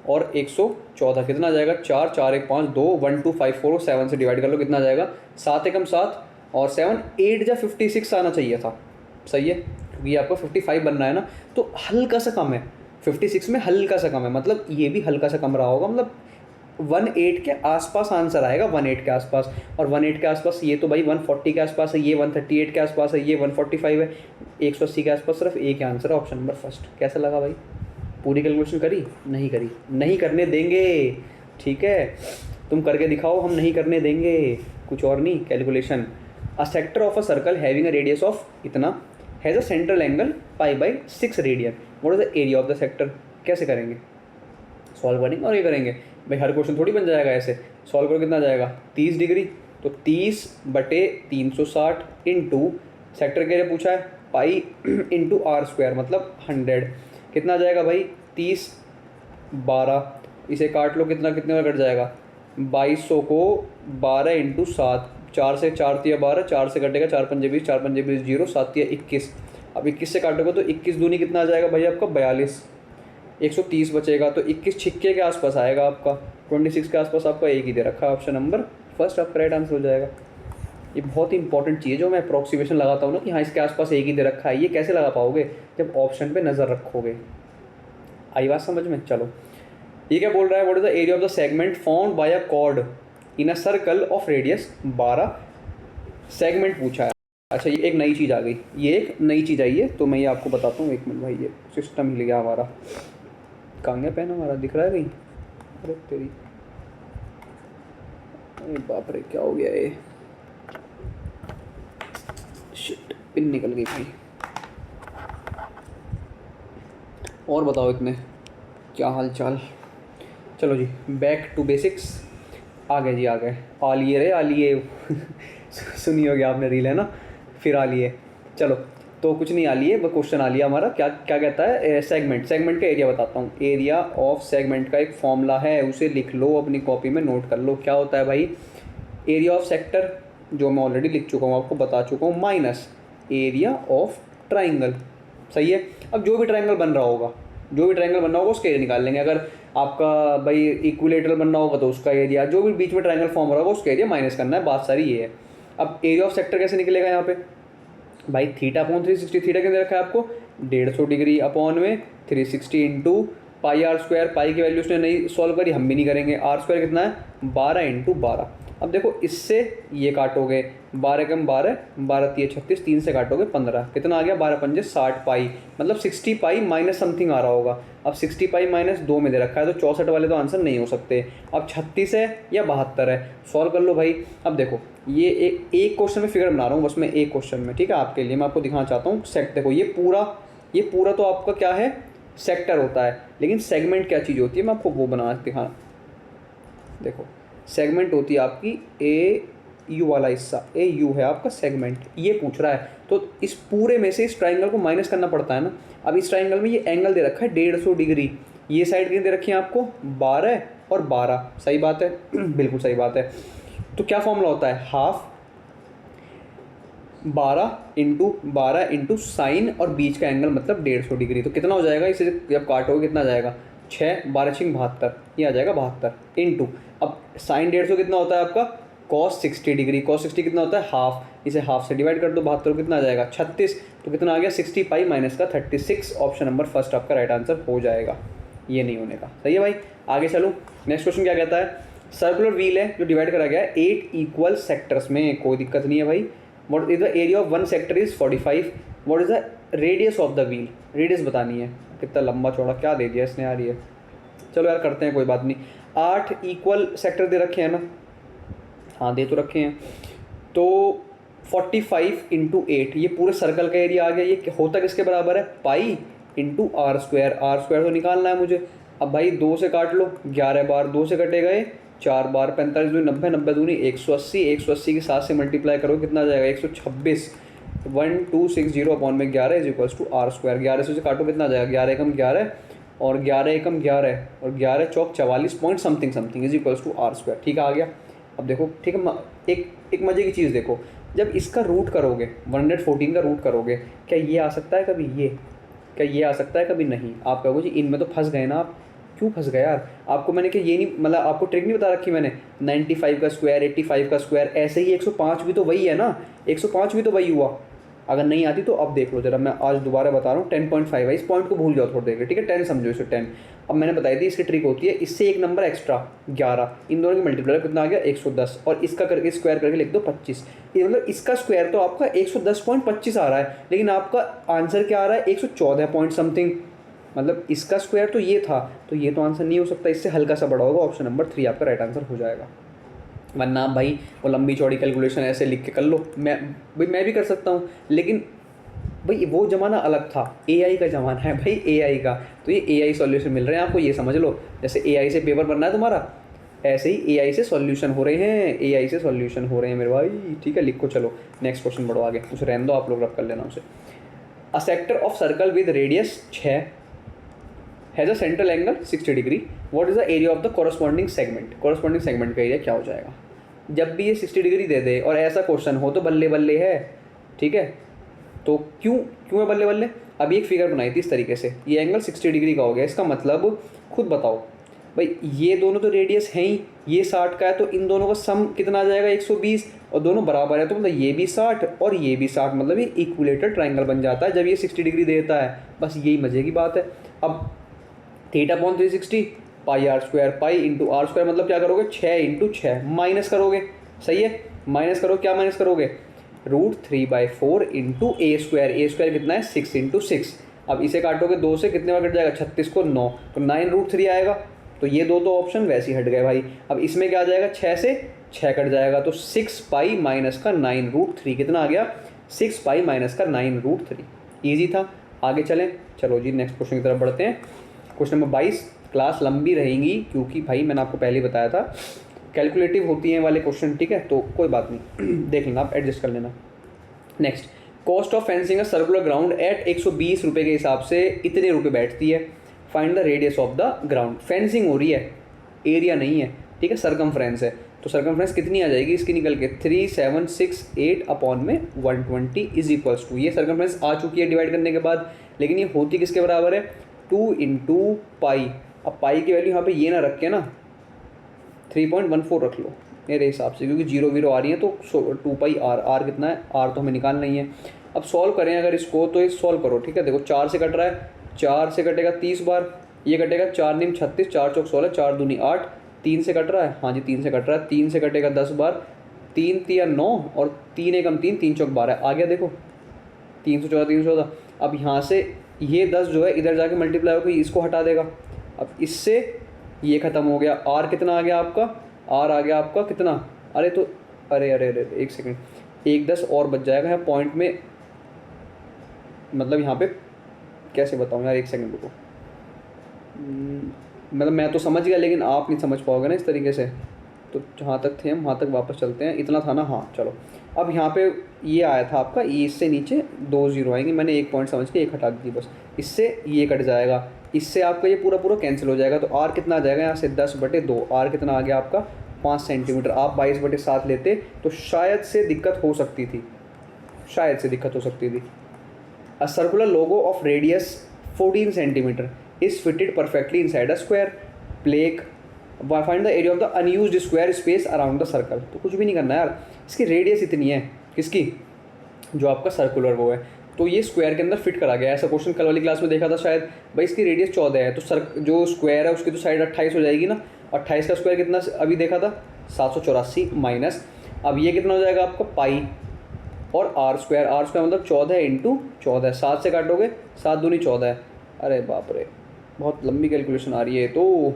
Speaker 1: और 114 कितना आ जाएगा 4 4 1 5 2 1 2 5 4 7 से डिवाइड कर लो, कितना आ जाएगा 7 एकम 7 और 7 8 जा 56 आना चाहिए था, सही है, क्योंकि आपका 55 बनना है ना, तो हल्का सा कम है 56 में, हल्का सा कम है, मतलब ये भी हल्का सा कम रहा होगा, मतलब 18 के आसपास आंसर आएगा, 18 के आसपास, और 18 के आसपास ये तो भाई 140 के आसपास है, ये 138 के आसपास है, ये 145 है, 180 के आसपास सिर्फ एक ही आंसर है, ऑप्शन नंबर फर्स्ट। कैसा लगा भाई? पूरी कैलकुलेशन करी? नहीं करी, नहीं करने देंगे, ठीक है, तुम करके दिखाओ, हम नहीं करने देंगे, कुछ और नहीं। Calculation, a sector of a circle having a radius of इतना has a central angle π/6 radian, what is the area of the sector. कैसे करेंगे? सॉल्व करेंगे और ये करेंगे भाई, हर क्वेश्चन थोड़ी बन जाएगा ऐसे। सॉल्व करो कितना जाएगा 30 डिग्री, तो 30/360 इंटू सेक्टर के लिए पूछा है पाई इंटू r² मतलब 100, कितना आ जाएगा भाई 30 12, इसे काट लो, कितना कितने में कट जाएगा 2200 को 12 इंटू 7, 4 से 4 तिया 12, 4 से कटेगा 4 पंजे 20, 4 पंजे 20 0, 7 तिया 21। अब 21 से काटोगे तो 21 दूनी कितना आ जाएगा भाई आपका 42, 130 बचेगा, तो 21 छिक्के के आसपास आएगा आपका, 26 के आसपास आपका एक ही दे रखा है, ऑप्शन नंबर फर्स्ट आपका राइट आंसर हो जाएगा। ये बहुत ही इंपॉर्टेंट चीज़ है जो मैं अप्रॉक्सीमेशन लगाता हूँ ना कि हाँ इसके आसपास एक ही दे रखा है, ये कैसे लगा पाओगे जब ऑप्शन पे नज़र रखोगे। आई बात समझ में? चलो ये क्या बोल रहा है, what is the area of the segment found by a cord in a circle of radius 12, segment पूछा है। अच्छा ये एक नई चीज़ आ गई, ये एक नई चीज़ आई है, तो मैं ये आपको बताता हूँ, एक मिनट भाई, ये सिस्टम हिल गया हमारा, कहाँ गया पेन हमारा, दिख रहा है कहीं? अरे तेरी, अरे बाप रे क्या हो गया ये, शिट पिन निकल गई भाई। और बताओ इतने क्या हाल चाल? चलो जी बैक टू बेसिक्स, आ गए जी आ गए, आलिए रे आलिए सुनी होगी आपने रील है ना, फिर आलिए। चलो तो कुछ नहीं आलिए, वो क्वेश्चन आ लिया हमारा, क्या क्या कहता है सेगमेंट, सेगमेंट का एरिया बताता हूँ। एरिया ऑफ सेगमेंट का एक फॉर्मूला है, उसे लिख लो अपनी कॉपी में, नोट कर लो। क्या होता है भाई, एरिया ऑफ सेक्टर जो मैं ऑलरेडी लिख चुका हूँ, आपको बता चुका हूँ, माइनस एरिया ऑफ ट्राइंगल, सही है। अब जो भी ट्राइंगल बन रहा होगा, जो भी ट्राइंगल बनना होगा उसका एरिया निकाल लेंगे। अगर आपका भाई इक्विलेटरल बनना होगा तो उसका एरिया, जो भी बीच में ट्राइंगल फॉर्म हो रहा होगा उसका एरिया माइनस करना है, बात सारी ये है। अब एरिया ऑफ सेक्टर कैसे निकलेगा यहाँ पे भाई, θ/360, थीटा कितने रखा है आपको 150 डिग्री अपॉन में 360 इंटू पाई आर स्क्वायर, पाई की वैल्यू उसने नहीं सॉल्व करी, हम भी नहीं करेंगे। आर स्क्वायर कितना है 12 इंटू 12। अब देखो इससे ये काटोगे 12 कम 12, 12 3 36, 3 से काटोगे 15, कितना आ गया 12 पंजे 60 पाई, मतलब 60 पाई माइनस समथिंग आ रहा होगा। अब 60 पाई माइनस 2 में दे रखा है तो 64 वाले तो आंसर नहीं हो सकते। अब 36 है या 72 है, सॉल्व कर लो भाई। अब देखो ये एक क्वेश्चन में फिगर बना रहा हूँ बस मैं, एक क्वेश्चन में, ठीक है, आपके लिए मैं आपको दिखाना चाहता हूँ। सेट देखो ये पूरा तो आपका क्या है, सेक्टर होता है, लेकिन सेगमेंट क्या चीज़ होती है मैं आपको वो बना दिखाना। देखो सेगमेंट होती है आपकी ए यू वाला हिस्सा, ए यू है आपका सेगमेंट, ये पूछ रहा है। तो इस पूरे में से इस ट्राइंगल को माइनस करना पड़ता है ना। अब इस ट्राइंगल में ये एंगल दे रखा है 150 डिग्री, ये साइड कितनी दे रखी है आपको 12 और 12, सही बात है बिल्कुल सही बात है। तो क्या फॉर्मूला होता है, हाफ 12 इंटू साइन और बीच का एंगल मतलब 150 डिग्री। तो कितना हो जाएगा, इसे जब काटोगे कितना आ जाएगा 6 12 6 72, ये आ जाएगा 72 इंटू, अब साइन 150 कितना होता है आपका कॉस 60 डिग्री, कॉस 60 कितना होता है हाफ, इसे हाफ से डिवाइड कर दो 72 कितना आ जाएगा 36, तो कितना आ गया 60 पाई माइनस का 36। ऑप्शन नंबर फर्स्ट आपका राइट आंसर हो जाएगा, ये नहीं होने का। सही है भाई, आगे चलो। नेक्स्ट क्वेश्चन क्या कहता है, सर्कुलर व्हील है जो डिवाइड करा गया है 8 इक्वल सेक्टर्स में, कोई दिक्कत नहीं है भाई। What is the area of one sector is 45, what is the radius of the wheel, radius बतानी है, कितना लंबा चौड़ा क्या दे दिया इसने यार ये। चलो यार करते हैं, कोई बात नहीं। 8 इक्वल सेक्टर दे रखे हैं ना, हाँ दे तो रखे हैं। तो 45 इंटू 8, ये पूरे सर्कल का एरिया आ गया। ये होता किसके बराबर है, pi into r square, r square तो निकालना है मुझे। अब भाई 2 से काट लो, 11 बार 2 से कटे गए 4 बार, 45 दूनी 90, 90 दूनी 180, 180 के 7 से मल्टीप्लाई करो कितना आ जाएगा 126, 1260 अपॉन में 11 is equals to r square. 11 से काटो कितना आ जाएगा, 11 एकम 11 और 11 एकम 11 और 11 चौक 44 point something is equals to r square. ठीक है, आ गया। अब देखो ठीक है, एक मज़े की चीज़ देखो, जब इसका रूट करोगे 114 का रूट करोगे, क्या ये आ सकता है कभी, ये क्या ये आ सकता है कभी, नहीं। आप कहोगे जी इनमें तो फंस गए ना आप, क्यों फंस गए यार, आपको मैंने कि ये नहीं, मतलब आपको ट्रिक नहीं बता रखी मैंने, 95 का स्क्वायर 85 का स्क्वायर, ऐसे ही 105 भी तो वही है ना, 105 भी तो वही हुआ। अगर नहीं आती तो अब देख लो जरा, मैं आज दोबारा बता रहा हूँ। 10.5 है, इस पॉइंट को भूल जाओ थोड़ी देर के, ठीक है, 10 समझो इसे 10। अब मैंने बताई थी इसकी ट्रिक होती है, इससे एक नंबर एक्स्ट्रा 11, इन दोनों की मल्टीप्लाई कितना आ गया 110, और इसका करके स्क्वायर करके लिख दो 25। ये मतलब इसका स्क्वायर तो आपका 110.25 आ रहा है, लेकिन आपका आंसर क्या आ रहा है 114 पॉइंट समथिंग, मतलब इसका स्क्वायर तो ये था, तो ये तो आंसर नहीं हो सकता, इससे हल्का सा बड़ा होगा। ऑप्शन नंबर 3 आपका राइट आंसर हो जाएगा। वरना भाई वो लंबी चौड़ी कैलकुलेशन ऐसे लिख के कर लो, मैं भी कर सकता हूँ, लेकिन भाई वो ज़माना अलग था, एआई का ज़माना है भाई, एआई का। तो ये एआई सॉल्यूशन मिल रहे हैं आपको, ये समझ लो, जैसे एआई से पेपर बनना है तुम्हारा, ऐसे ही एआई से सॉल्यूशन हो रहे हैं, एआई से सॉल्यूशन हो रहे हैं मेरे भाई। ठीक है, लिखो, चलो नेक्स्ट क्वेश्चन बढ़ो आगे, उसे रहने दो, आप लोग रब कर लेना उसे। अ sector of circle with radius 6 has a central angle 60 degree, what is the area of the corresponding segment, corresponding segment का एरिया क्या हो जाएगा। जब भी ये 60 डिग्री दे दे और ऐसा क्वेश्चन हो तो बल्ले बल्ले है, ठीक है। तो क्यों है बल्ले बल्ले, अभी एक फिगर बनाई थी इस तरीके से, ये एंगल 60 डिग्री का हो गया, इसका मतलब खुद बताओ भाई, ये दोनों तो रेडियस हैं ही, ये 60 का है, तो इन दोनों का सम कितना आ जाएगा 120, और दोनों बराबर है, तो मतलब ये भी 60 और ये भी 60, मतलब ये इक्विलेटरल ट्राइंगल बन जाता है जब ये 60 डिग्री देता है। बस यही मजे की बात है। अब θ/360 pi r square, pi into r square, मतलब क्या करोगे 6 इंटू 6 माइनस करोगे, सही है, माइनस करो, क्या माइनस करोगे √3/4 इंटू ए स्क्वायर कितना है 6 इंटू 6। अब इसे काटोगे 2 से, कितने बार कट जाएगा 36 को 9, तो 9√3 आएगा। तो ये दो ऑप्शन वैसे ही हट गए भाई। अब इसमें क्या आ जाएगा, 6 से 6 कट जाएगा, तो 6 पाई माइनस का 9√3 कितना आ गया 6 पाई माइनस का 9√3। ईजी था, आगे चलें। चलो जी नेक्स्ट क्वेश्चन की तरफ बढ़ते हैं। क्वेश्चन नंबर 22, क्लास लंबी रहेंगी क्योंकि भाई मैंने आपको पहले बताया था कैलकुलेटिव होती हैं वाले क्वेश्चन, ठीक है, तो कोई बात नहीं देख लेना, आप एडजस्ट कर लेना। Next, cost of fencing a circular ground eight 120 रुपये के हिसाब से इतने रुपये बैठती है। Find the radius of the ground, fencing हो रही है, एरिया नहीं है, ठीक है, सरकमफ्रेंस है, तो सरकमफ्रेंस कितनी आ जाएगी इसकी निकल के 3768 अपॉन में 120 इज इक्वल्स टू, ये सरकमफ्रेंस आ चुकी है डिवाइड करने के बाद, लेकिन ये होती किसके बराबर है 2 इंटू पाई। अब पाई की वैल्यू यहाँ पे ये ना रख के ना 3.14 रख लो मेरे हिसाब से, क्योंकि 0 आ रही है, तो 2 पाई आर कितना है, आर तो हमें निकालना ही है। अब सॉल्व करें अगर इसको, तो ये सॉल्व करो, ठीक है, देखो 4 से कट रहा है, 4 से कटेगा 30 बार, ये कटेगा 4 नीम 36, 4 चौक 16, 4 दूनी 8, 3 से कट रहा है, हाँ जी 3 से कट रहा है, 3 से कटेगा 10 बार, 3 तिया 9 और 3 एकम 3, 3 चौक 12 आ गया। देखो 314, 314। अब यहाँ से ये 10 जो है इधर जाके मल्टीप्लाई होकर इसको हटा देगा। अब इससे ये ख़त्म हो गया। आर कितना आ गया आपका, आर आ गया आपका कितना, अरे तो अरे अरे अरे एक सेकंड, 1 10 और बच जाएगा यहाँ पॉइंट में, मतलब यहाँ पे कैसे बताऊँ यार, एक सेकंड रुको। मतलब मैं तो समझ गया लेकिन आप नहीं समझ पाओगे ना इस तरीके से। तो जहाँ तक थे हम वहाँ तक वापस चलते हैं, इतना था ना, हाँ चलो। अब यहाँ पे ये आया था आपका, ये इससे नीचे 2 0 आएंगे, मैंने एक पॉइंट समझ के एक हटा दी बस, इससे ये कट जाएगा, इससे आपका ये पूरा पूरा कैंसिल हो जाएगा। तो आर कितना आ जाएगा यहाँ से 10/2, आर कितना आ गया आपका 5 सेंटीमीटर। आप 22/7 लेते तो शायद से दिक्कत हो सकती थी, शायद से दिक्कत हो सकती थी। A circular logo of radius 14 centimeter is fitted perfectly inside a square plaque. Find the area of the unused square space around the circle. तो कुछ भी नहीं करना यार, इसकी रेडियस इतनी है, किसकी, जो आपका सर्कुलर वो है, तो ये स्क्वायर के अंदर फिट करा गया। ऐसा क्वेश्चन कल वाली क्लास में देखा था शायद, भाई इसकी रेडियस 14 है तो जो स्क्वायर है उसकी तो साइड 28 हो जाएगी ना। 28 का स्क्वायर कितना अभी देखा था 784 माइनस, अब ये कितना हो जाएगा आपका पाई और आर स्क्वायर मतलब 14 इंटू 14, 7 से काटोगे 7 दूनी 14, अरे बाप रे बहुत लंबी कैलकुलेशन आ रही है। तो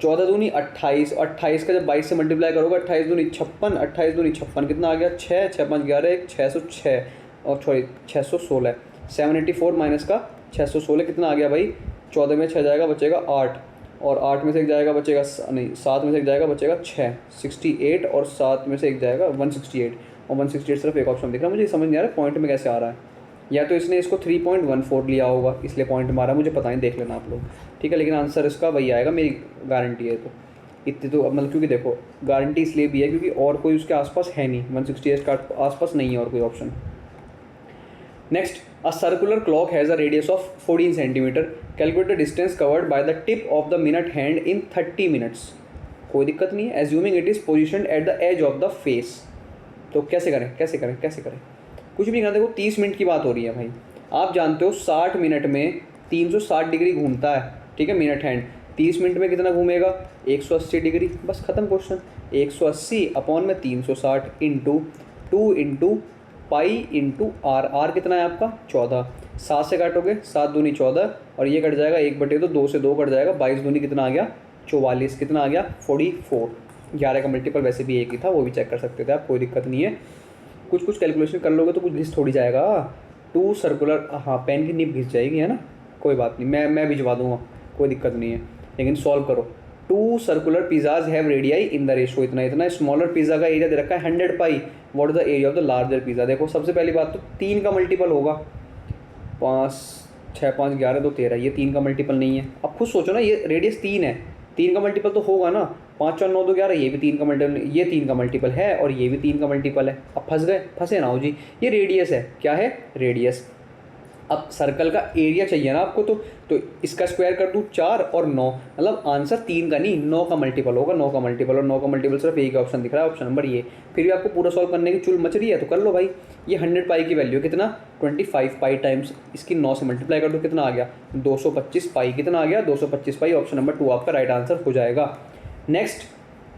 Speaker 1: 14 दूनी 28, 28 का जब 22 से मल्टीप्लाई करोगे 28 दूनी 56, 28 दूनी 56 कितना आ गया 6, 6 5 11, 606 और सॉरी 616, 784 माइनस का 616 कितना आ गया भाई, 14 में 6 जाएगा बचेगा 8 और 8 में से 1 जाएगा बचेगा नहीं, 7 में से 1 जाएगा बचेगा 6, 68 और 7 में से 1 जाएगा 168 और 168 सिर्फ एक ऑप्शन दिख रहा है। मुझे समझ नहीं आ रहा है पॉइंट में कैसे आ रहा है, या तो इसने इसको 3.14 लिया होगा इसलिए पॉइंट मारा, मुझे पता नहीं, देख लेना आप लोग, ठीक है। लेकिन आंसर इसका वही आएगा, मेरी गारंटी है। तो इतनी तो मतलब क्योंकि देखो गारंटी इसलिए भी है क्योंकि और कोई उसके आसपास है नहीं, 168 का आसपास नहीं है और कोई option. Next, a circular clock has a radius of 14 centimetre, calculate the distance covered by the tip of the minute hand in 30 minutes. कोई दिक्कत नहीं है, assuming it is position at the edge of the face. तो कैसे करें कैसे करें कैसे करें, कुछ भी नहीं करना। देखो 30 मिनट की बात हो रही है भाई, आप जानते हो 60 मिनट में 360 डिग्री घूमता है, ठीक है मिनट हैंड, 30 मिनट में कितना घूमेगा 180 डिग्री, बस ख़त्म क्वेश्चन। 180 अपॉन में 360 into 2 into pi into r, r कितना है आपका 14, 7 से काटोगे 7 दूनी 14 और ये कट जाएगा 1/2, 2 से 2 कट जाएगा, 22 दूनी कितना आ गया 44, कितना आ गया 44। 11 का मल्टीपल वैसे भी एक ही था, वो भी चेक कर सकते थे आप, कोई दिक्कत नहीं है। कुछ कैलकुलेशन कर लोगे तो कुछ घिस थोड़ी जाएगा। 2 सर्कुलर, हाँ पेन की निब घिस जाएगी है ना, कोई बात नहीं, मैं भिजवा दूंगा, कोई दिक्कत नहीं है, लेकिन सॉल्व करो। 2 circular pizzas have radii in the ratio, इतना स्मॉलर पिज़्ज़ा का एरिया दे रखा है 100 pi, what is the area of the larger pizza. देखो सबसे पहली बात तो 3 का मल्टीपल होगा, 5 6 5 11 तो 13, ये 3 का मल्टीपल नहीं है। अब खुद सोचो ना, ये रेडियस 3 है, 3 का मल्टीपल तो होगा ना, 5 4 9 2 11, ये भी 3 का मल्टीपल, ये 3 का मल्टीपल है और ये भी 3 का मल्टीपल है। अब फंसे ना हो जी, ये रेडियस है, क्या है रेडियस। अब सर्कल का एरिया चाहिए ना आपको, तो इसका स्क्वायर कर दूँ 4 और 9, मतलब आंसर 3 का नहीं 9 का मल्टीपल होगा, 9 का मल्टीपल, और 9 का मल्टीपल सिर्फ एक ऑप्शन दिख रहा है, ऑप्शन नंबर ये। फिर भी आपको पूरा सॉल्व करने की चुल मच रही है तो कर लो भाई। ये 100 पाई की वैल्यू कितना 25 पाई टाइम्स इसकी 9 से मल्टीप्लाई कर दो, कितना आ गया 225 पाई, कितना आ गया 225 पाई, ऑप्शन नंबर 2 आपका राइट आंसर हो जाएगा। नेक्स्ट,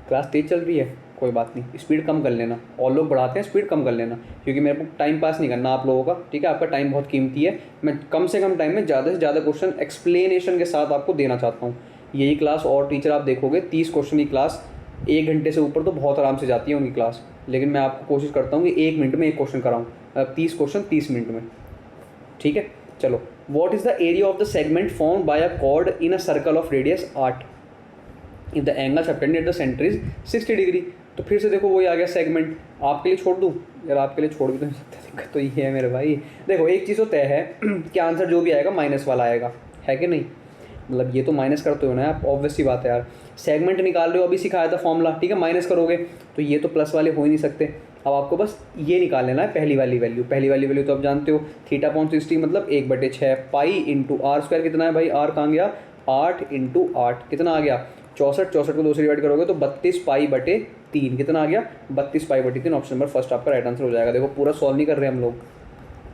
Speaker 1: क्लास तेज चल रही है, कोई बात नहीं, स्पीड कम कर लेना, और लोग बढ़ाते हैं स्पीड कम कर लेना, क्योंकि मेरे को टाइम पास नहीं करना आप लोगों का, ठीक है। आपका टाइम बहुत कीमती है, मैं कम से कम टाइम में ज़्यादा से ज़्यादा क्वेश्चन एक्सप्लेनेशन के साथ आपको देना चाहता हूँ। यही क्लास और टीचर आप देखोगे 30 क्वेश्चन की क्लास 1 घंटे से ऊपर तो बहुत आराम से जाती है उनकी क्लास, लेकिन मैं आपको कोशिश करता हूँ कि 1 मिनट में एक क्वेश्चन कराऊँ, 30 क्वेश्चन 30 मिनट में, ठीक है। चलो, what is the area of the segment formed by a cord in a circle of radius 8 if the angle subtended at the centre is 60 degree. तो फिर से देखो वही आ गया सेगमेंट, आपके लिए छोड़ दूँ यार, आपके लिए छोड़ भी तो नहीं सकता, दिक्कत तो ये है मेरे भाई। देखो एक चीज़ तो तय है कि आंसर जो भी आएगा माइनस वाला आएगा, है कि नहीं, मतलब ये तो माइनस करते हो ना आप, ऑब्वियस सी बात है यार। सेगमेंट निकाल रहे हो, अभी सिखाया था फॉर्मूला, ठीक है, माइनस करोगे तो ये तो प्लस वाले हो ही नहीं सकते। अब आपको बस ये निकाल लेना है पहली वाली वैल्यू तो आप जानते हो, θ/60 मतलब 1/6 पाई इंटू आर स्क्वायर, कितना है भाई आर कहाँ गया 8 इंटू 8, कितना आ गया 64, 64 को 2 से डिवाइड करोगे तो 32 पाई/3, कितना आ गया 32 पाई/3, ऑप्शन नंबर फर्स्ट आपका राइट आंसर हो जाएगा। देखो पूरा सॉल्व नहीं कर रहे हम लोग,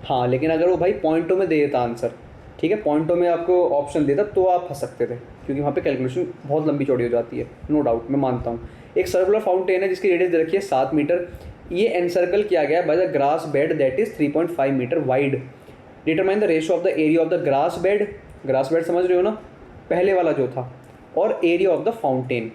Speaker 1: हाँ, लेकिन अगर वो भाई पॉइंटों में दे देता आंसर ठीक है, पॉइंटों में आपको ऑप्शन देता तो आप फंस सकते थे, क्योंकि वहाँ पे कैलकुलेशन बहुत लंबी चौड़ी हो जाती है, नो डाउट, मैं मानता हूँ। एक सर्कुलर फाउंटेन है जिसकी रेडियस दे रखी है 7 मीटर, ये एनसर्कल किया गया by the grass bed that is 3.5 metre wide. Determine the ratio of the area of the grass bed समझ रहे हो ना, पहले वाला जो था, और एरिया ऑफ द फाउंटेन।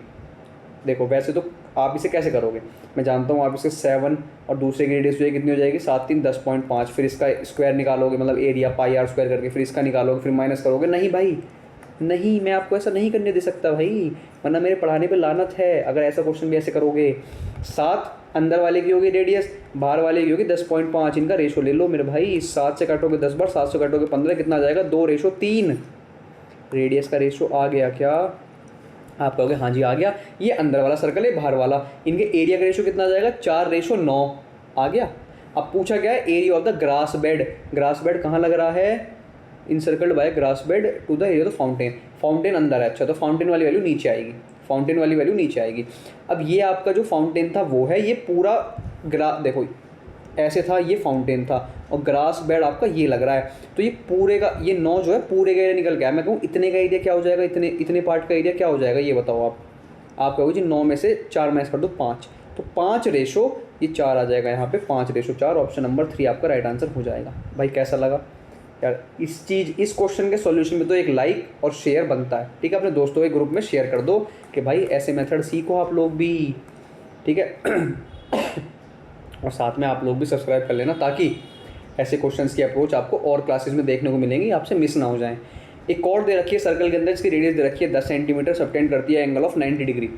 Speaker 1: देखो वैसे तो आप इसे कैसे करोगे, मैं जानता हूँ आप इसे 7 और दूसरे की रेडियस कितनी हो जाएगी 7 3 10.5, फिर इसका स्क्वायर निकालोगे, मतलब एरिया पाई आर स्क्वायर करके, फिर इसका निकालोगे, फिर माइनस करोगे। नहीं भाई नहीं, मैं आपको ऐसा नहीं करने दे सकता भाई, वरना मेरे पढ़ाने पे लानत है अगर ऐसा क्वेश्चन भी ऐसे करोगे। 7 अंदर वाले की होगी रेडियस, बाहर वाले की होगी 10.5, इनका रेशो ले लो मेरे भाई। 7 से काटोगे 10 बार, 7 से काटोगे 15, कितना आ जाएगा 2:3। रेडियस का रेशो आ गया क्या, आप कहोगे हाँ जी आ गया। ये अंदर वाला सर्कल है, बाहर वाला, इनके एरिया का रेशो कितना आ जाएगा 4:9 आ गया। अब पूछा गया है area of the grass bed कहाँ लग रहा है, encircled by grass bed to the area of the fountain अंदर है। अच्छा, तो फाउंटेन वाली वैल्यू नीचे आएगी, अब ये आपका जो फाउंटेन था वो है, ये पूरा देखो ऐसे था, ये फाउंटेन था, और ग्रास बेड आपका ये लग रहा है, तो ये पूरे का, ये 9 जो है पूरे का एरिया निकल गया। मैं कहूँ इतने का एरिया क्या हो जाएगा, इतने पार्ट का एरिया क्या हो जाएगा, ये बताओ आप कहोगे जी 9 में से 4 माइनस कर दो 5, तो 5:, ये 4 आ जाएगा यहाँ पे, 5:4, ऑप्शन नंबर 3 आपका राइट आंसर हो जाएगा। भाई कैसा लगा यार, इस क्वेश्चन के सॉल्यूशन में तो एक लाइक और शेयर बनता है, ठीक है, अपने दोस्तों के ग्रुप में शेयर कर दो कि भाई ऐसे मेथड सीखो आप लोग भी, ठीक है। और साथ में आप लोग भी सब्सक्राइब कर लेना, ताकि ऐसे क्वेश्चंस की अप्रोच आपको और क्लासेस में देखने को मिलेंगी, आपसे मिस ना हो जाएं। एक कॉर्ड दे रखी है सर्कल के अंदर, इसकी रेडियस दे रखी है 10 सेंटीमीटर, सबटेंड करती है angle of 90 degree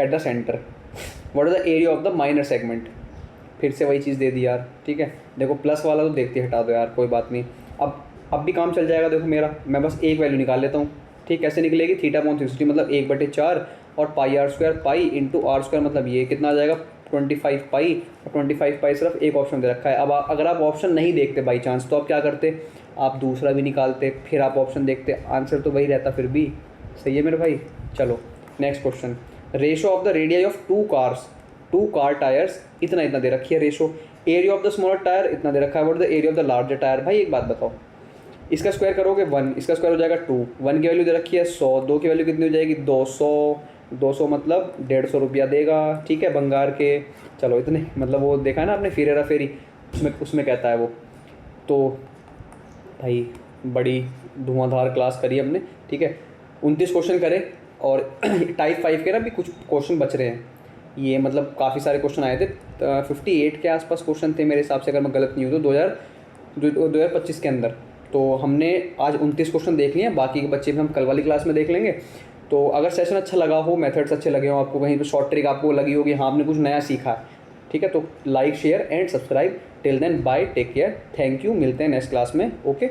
Speaker 1: at the centre. What is the area of the minor segment, फिर से वही चीज़ दे दी यार, ठीक है। देखो प्लस वाला तो देखते हटा दो यार, कोई बात नहीं, अब भी काम चल जाएगा। देखो मेरा, मैं बस एक वैल्यू निकाल लेता हूँ, ठीक, कैसे निकलेगी, θ/360 मतलब 1/4, और pi r square, pi into r square, मतलब ये कितना आ जाएगा 25 पाई, और 25 पाई सिर्फ एक ऑप्शन दे रखा है। अब अगर आप ऑप्शन नहीं देखते बाई चांस, तो आप क्या करते, आप दूसरा भी निकालते, फिर आप ऑप्शन देखते, आंसर तो वही रहता फिर भी। सही है मेरे भाई। चलो next question, ratio of the radius of 2 car tyres, इतना दे रखी है ratio. Area of the smaller tyre इतना दे रखा है, what is the area of the larger tyre. भाई एक बात बताओ, इसका स्क्वायर करोगे 1, इसका स्क्वायर हो जाएगा 2, 1 की वैल्यू दे रखी है 100, 2 की वैल्यू कितनी हो जाएगी 200 मतलब 150 रुपया देगा, ठीक है, बंगार के। चलो इतने, मतलब वो देखा है ना आपने फिर हेरा फेरी, उसमें कहता है वो। तो भाई बड़ी धुआंधार क्लास करी हमने, ठीक है, 29 क्वेश्चन करे, और टाइप 5 के ना भी कुछ क्वेश्चन बच रहे हैं। ये मतलब काफ़ी सारे क्वेश्चन आए थे, 58 के आसपास क्वेश्चन थे मेरे हिसाब से, अगर मैं गलत नहीं हूँ तो 2025 के अंदर। तो हमने आज 29 क्वेश्चन देख लिए हैं, बाकी के बच्चे भी हम कल वाली क्लास में देख लेंगे। तो अगर सेशन अच्छा लगा हो, मेथड्स अच्छे लगे हो आपको, कहीं पे शॉर्ट ट्रिक आपको लगी होगी, हाँ आपने कुछ नया सीखा है, ठीक है, तो like share and subscribe. Till then bye, take care, thank you, मिलते हैं नेक्स्ट क्लास में, ओके।